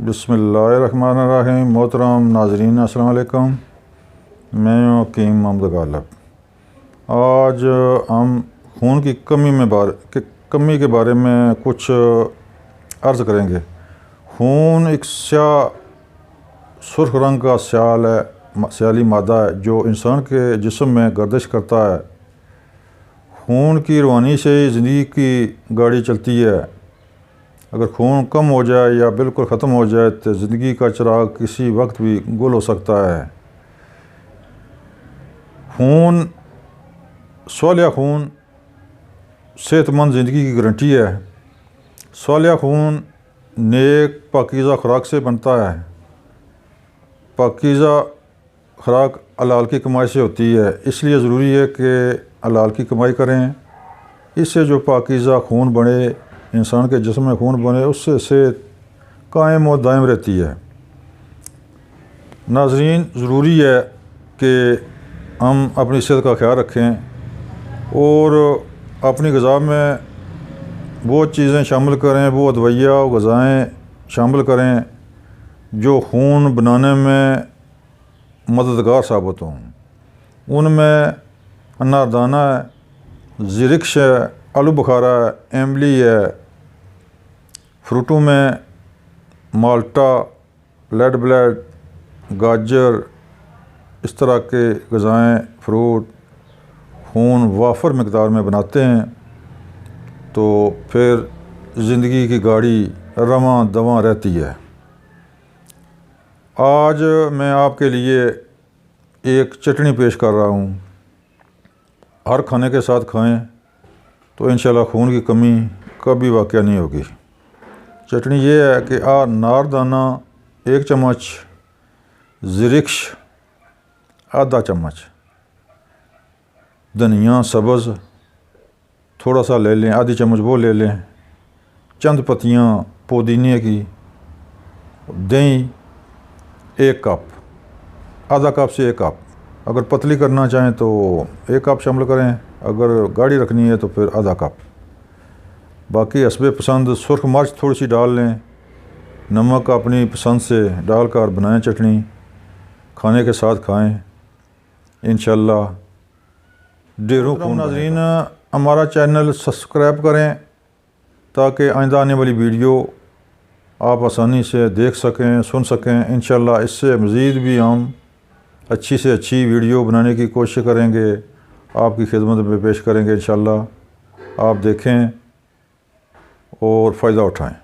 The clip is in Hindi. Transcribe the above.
बिस्मिल्लाहिर्रहमानिर्रहीम। मोहतरम नाज़रीन अस्सलाम वालेकुम। मैं हूँ हकीम मोहम्मद गालिब। आज हम खून की कमी के बारे में कुछ अर्ज़ करेंगे। खून एक सुर्ख रंग का स्याली मादा है जो इंसान के जिस्म में गर्दिश करता है। खून की रवानी से ज़िंदगी की गाड़ी चलती है। अगर खून कम हो जाए या बिल्कुल ख़त्म हो जाए तो ज़िंदगी का चिराग किसी वक्त भी गुल हो सकता है। सालिया खून सेहतमंद ज़िंदगी की गारंटी है। सालिया खून नेक पाकीज़ा खुराक से बनता है। पाकीज़ा खुराक हलाल की कमाई से होती है, इसलिए ज़रूरी है कि हलाल की कमाई करें। इससे जो पाकीज़ा खून बने, इंसान के जिस्म में खून बने, उससे सेहत कायम और दायम रहती है। नाज़रीन, ज़रूरी है कि हम अपनी सेहत का ख्याल रखें और अपनी ग़िज़ा में वो चीज़ें शामिल करें, वो दवाइयाँ और ग़िज़ाएँ शामिल करें जो खून बनाने में मददगार साबित हों। उनमें अनारदाना है, ज़िरिक्स है, आलू बुखारा है, इमली है, फ्रूटों में माल्टा, रेड ब्लेड, गाजर, इस तरह के ग़िज़ाएँ फ्रूट खून वाफर मकदार में बनाते हैं तो फिर ज़िंदगी की गाड़ी रवां दवां रहती है। आज मैं आपके लिए एक चटनी पेश कर रहा हूँ। हर खाने के साथ खाएं तो इंशाल्लाह खून की कमी कभी वाक़या नहीं होगी। चटनी ये है कि नारदाना 1 चम्मच, ज़िरिक्स आधा चम्मच, धनिया सब्ज़ थोड़ा सा ले लें, आधी चम्मच वो ले लें, चंद पत्तियाँ पुदीने की, दही 1 कप, आधा कप से 1 कप। अगर पतली करना चाहें तो 1 कप शामिल करें, अगर गाढ़ी रखनी है तो फिर आधा कप। बाकी हस्बे पसंद सुर्ख मिर्च थोड़ी सी डाल लें, नमक अपनी पसंद से डालकर बनाएं चटनी, खाने के साथ खाएं, इंशाल्लाह ढेरों खून। नाज़रीन, हमारा चैनल सब्सक्राइब करें ताकि आइंदा आने वाली वीडियो आप आसानी से देख सकें, सुन सकें। इंशाल्लाह इससे मज़ीद भी हम अच्छी से अच्छी वीडियो बनाने की कोशिश करेंगे, आपकी खिदमत में पेश करेंगे। इंशाल्लाह आप देखें और फ़ायदा उठाएं।